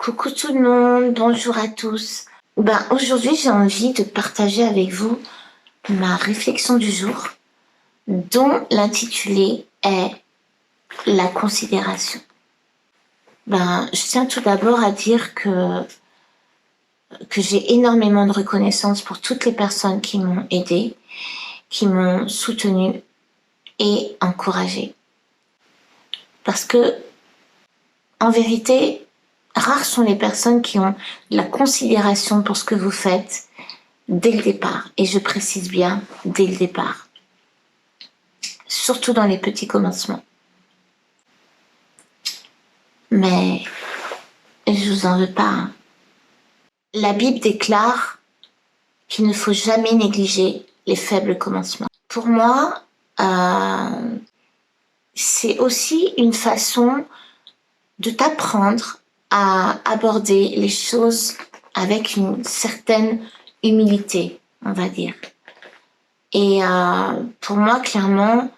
Coucou tout le monde, bonjour à tous. Aujourd'hui, j'ai envie de partager avec vous ma réflexion du jour, dont l'intitulé est la considération. Je tiens tout d'abord à dire que j'ai énormément de reconnaissance pour toutes les personnes qui m'ont aidée, qui m'ont soutenue et encouragée. Parce que, en vérité, rares sont les personnes qui ont la considération pour ce que vous faites dès le départ. Et je précise bien, dès le départ. Surtout dans les petits commencements. Mais je vous en veux pas. Hein. La Bible déclare qu'il ne faut jamais négliger les faibles commencements. Pour moi, c'est aussi une façon de t'apprendre à aborder les choses avec une certaine humilité, on va dire. Et pour moi, clairement,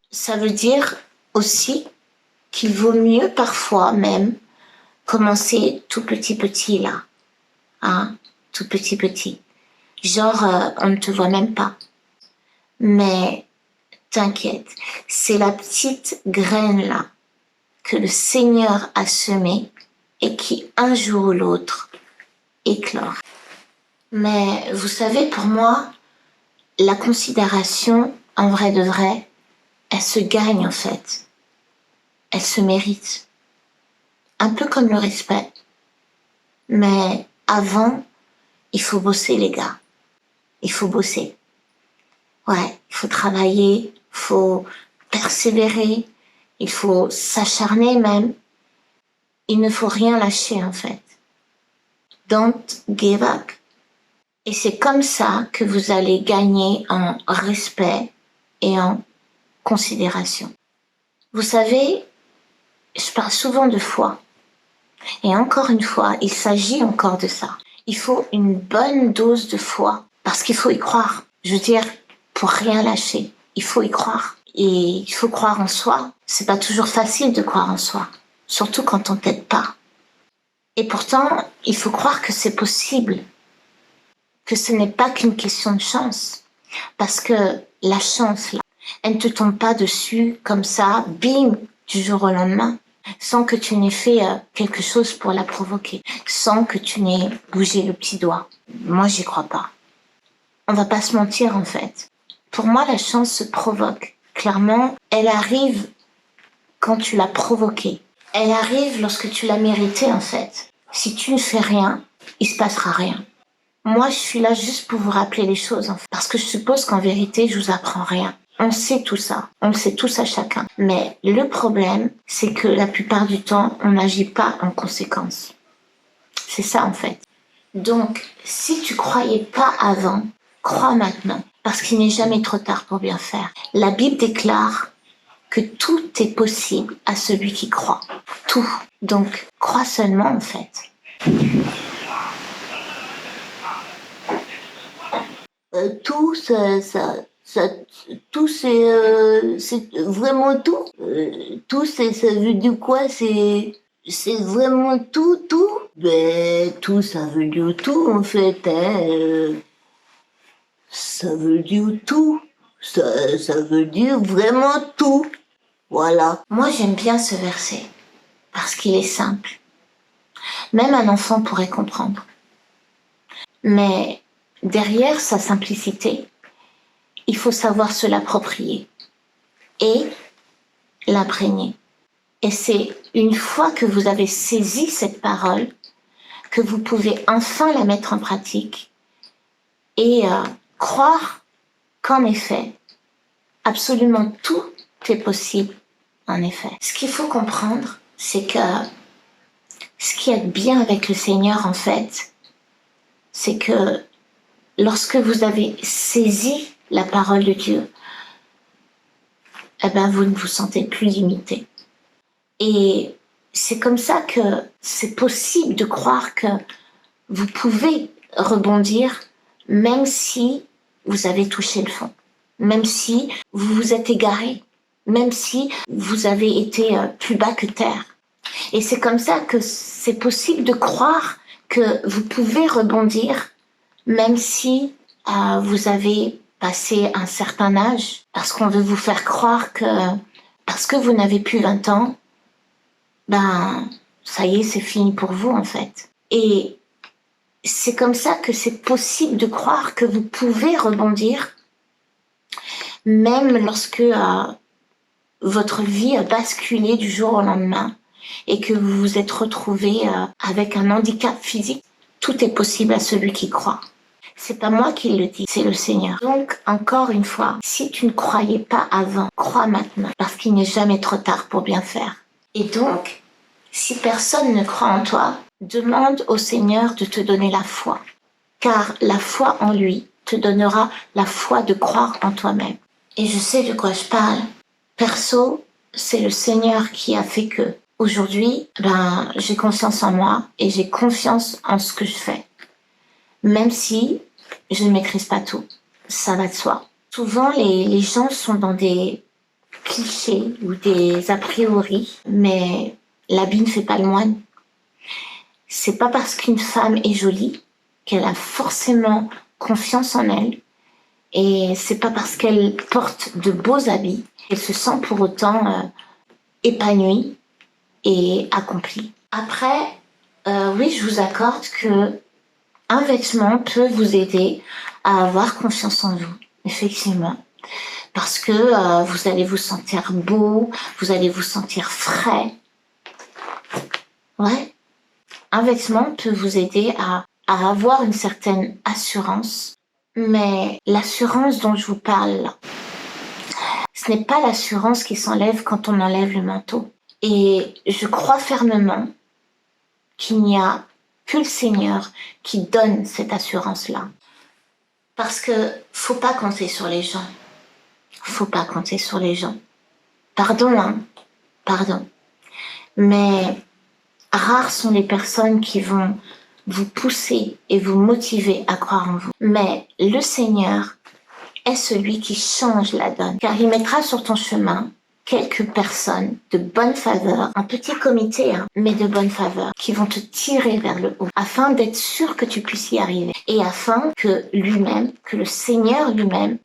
ça veut dire aussi qu'il vaut mieux parfois même commencer tout petit là, hein, tout petit. Genre, on ne te voit même pas. Mais t'inquiète, c'est la petite graine là que le Seigneur a semée et qui un jour ou l'autre éclore. Mais vous savez, pour moi, la considération, en vrai de vrai, elle se gagne en fait. Elle se mérite. Un peu comme le respect. Mais avant, il faut bosser les gars. Il faut bosser. Ouais, il faut travailler, il faut persévérer, il faut s'acharner même. Il ne faut rien lâcher en fait. Don't give up. Et c'est comme ça que vous allez gagner en respect et en considération. Vous savez, je parle souvent de foi. Et encore une fois, il s'agit encore de ça. Il faut une bonne dose de foi parce qu'il faut y croire. Je veux dire, pour rien lâcher, il faut y croire. Et il faut croire en soi. C'est pas toujours facile de croire en soi, surtout quand on t'aide pas. Et pourtant, il faut croire que c'est possible, que ce n'est pas qu'une question de chance. Parce que la chance, là, elle ne te tombe pas dessus comme ça, bim, du jour au lendemain, sans que tu n'aies fait quelque chose pour la provoquer, sans que tu n'aies bougé le petit doigt. Moi, j'y crois pas. On va pas se mentir, en fait. Pour moi, la chance se provoque. Clairement, elle arrive quand tu l'as provoquée. Elle arrive lorsque tu l'as méritée, en fait. Si tu ne fais rien, il se passera rien. Moi, je suis là juste pour vous rappeler les choses, en fait. Parce que je suppose qu'en vérité, je vous apprends rien. On sait tout ça. On le sait tous à chacun. Mais le problème, c'est que la plupart du temps, on n'agit pas en conséquence. C'est ça, en fait. Donc, si tu croyais pas avant, crois maintenant. Parce qu'il n'est jamais trop tard pour bien faire. La Bible déclare que tout est possible à celui qui croit. Tout. Donc, crois seulement, en fait. Tout, tout c'est vraiment tout. Tout, ça veut dire quoi? C'est vraiment tout. Tout, ça veut dire tout en fait. Hein. Ça veut dire tout. Ça veut dire vraiment tout. Voilà. Moi, j'aime bien ce verset parce qu'il est simple. Même un enfant pourrait comprendre. Mais derrière sa simplicité, il faut savoir se l'approprier et l'imprégner. Et c'est une fois que vous avez saisi cette parole que vous pouvez enfin la mettre en pratique et croire qu'en effet, absolument tout est possible, en effet. Ce qu'il faut comprendre, c'est que ce qui est bien avec le Seigneur, en fait, c'est que lorsque vous avez saisi la parole de Dieu, vous ne vous sentez plus limité. Et c'est comme ça que c'est possible de croire que vous pouvez rebondir même si vous avez touché le fond, même si vous vous êtes égaré, même si vous avez été plus bas que terre. Et c'est comme ça que c'est possible de croire que vous pouvez rebondir, même si vous avez passé un certain âge, parce qu'on veut vous faire croire que parce que vous n'avez plus 20 ans, ben ça y est, c'est fini pour vous en fait. Et c'est comme ça que c'est possible de croire que vous pouvez rebondir, même lorsque votre vie a basculé du jour au lendemain et que vous vous êtes retrouvé avec un handicap physique. Tout est possible à celui qui croit. C'est pas moi qui le dis, c'est le Seigneur. Donc, encore une fois, si tu ne croyais pas avant, crois maintenant, parce qu'il n'est jamais trop tard pour bien faire. Et donc, si personne ne croit en toi, demande au Seigneur de te donner la foi, car la foi en lui te donnera la foi de croire en toi-même. Et je sais de quoi je parle. Perso, c'est le Seigneur qui a fait que aujourd'hui, j'ai confiance en moi et j'ai confiance en ce que je fais. Même si je ne maîtrise pas tout, ça va de soi. Souvent, les gens sont dans des clichés ou des a priori, mais l'habit ne fait pas le moine. C'est pas parce qu'une femme est jolie qu'elle a forcément confiance en elle, et c'est pas parce qu'elle porte de beaux habits qu'elle se sent pour autant épanouie et accomplie. Après, oui, je vous accorde que un vêtement peut vous aider à avoir confiance en vous, effectivement. Parce que vous allez vous sentir beau, vous allez vous sentir frais. Ouais. Un vêtement peut vous aider à avoir une certaine assurance. Mais l'assurance dont je vous parle là, ce n'est pas l'assurance qui s'enlève quand on enlève le manteau. Et je crois fermement qu'il n'y a que le Seigneur qui donne cette assurance-là. Parce que faut pas compter sur les gens. Faut pas compter sur les gens. Pardon, pardon. Mais rares sont les personnes qui vont vous pousser et vous motiver à croire en vous. Mais le Seigneur est celui qui change la donne, car il mettra sur ton chemin quelques personnes de bonne faveur, un petit comité, mais de bonne faveur, qui vont te tirer vers le haut, afin d'être sûr que tu puisses y arriver, et afin que lui-même, que le Seigneur lui-même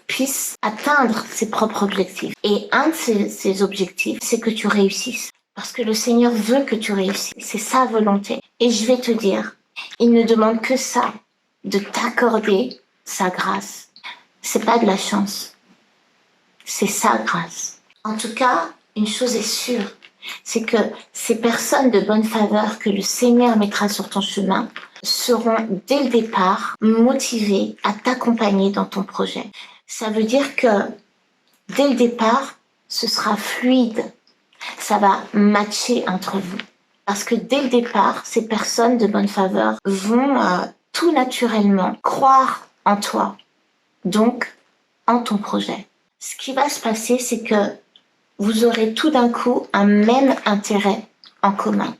puisse atteindre ses propres objectifs. Et un de ses objectifs, c'est que tu réussisses. Parce que le Seigneur veut que tu réussisses. C'est sa volonté. Et je vais te dire, il ne demande que ça, de t'accorder sa grâce. C'est pas de la chance. C'est sa grâce. En tout cas, une chose est sûre, c'est que ces personnes de bonne faveur que le Seigneur mettra sur ton chemin seront dès le départ motivées à t'accompagner dans ton projet. Ça veut dire que dès le départ, ce sera fluide. Ça va matcher entre vous. Parce que dès le départ, ces personnes de bonne faveur vont tout naturellement croire en toi, donc en ton projet. Ce qui va se passer, c'est que vous aurez tout d'un coup un même intérêt en commun.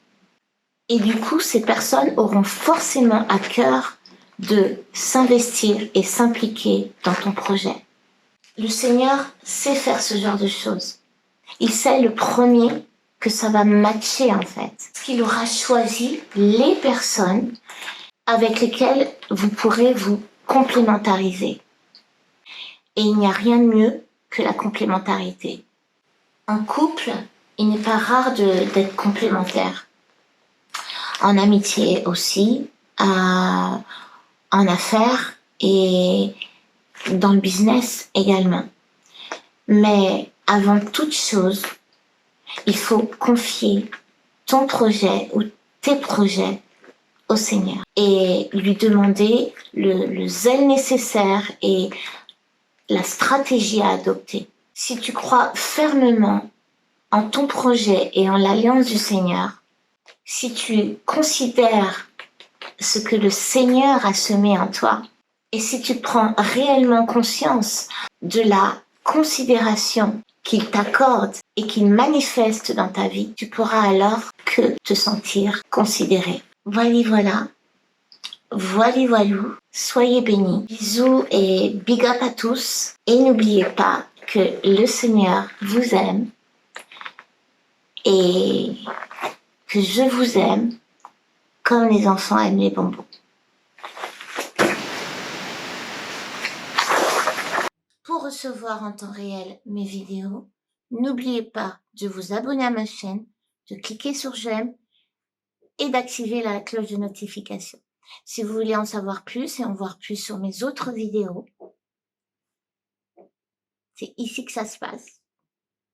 Et du coup, ces personnes auront forcément à cœur de s'investir et s'impliquer dans ton projet. Le Seigneur sait faire ce genre de choses. Il sait le premier que ça va matcher en fait. Parce qu'il aura choisi les personnes avec lesquelles vous pourrez vous complémentariser. Et il n'y a rien de mieux que la complémentarité. En couple, il n'est pas rare d'être complémentaire. En amitié aussi, en affaires et dans le business également. Mais avant toute chose, il faut confier ton projet ou tes projets au Seigneur et lui demander le zèle nécessaire et la stratégie à adopter. Si tu crois fermement en ton projet et en l'alliance du Seigneur, si tu considères ce que le Seigneur a semé en toi, et si tu prends réellement conscience de la considération qu'il t'accorde et qu'il manifeste dans ta vie, tu pourras alors que te sentir considéré. Voilà. Voilou. Soyez bénis. Bisous et big up à tous. Et n'oubliez pas que le Seigneur vous aime et que je vous aime comme les enfants aiment les bonbons. Pour recevoir en temps réel mes vidéos, n'oubliez pas de vous abonner à ma chaîne, de cliquer sur j'aime et d'activer la cloche de notification. Si vous voulez en savoir plus et en voir plus sur mes autres vidéos, c'est ici que ça se passe.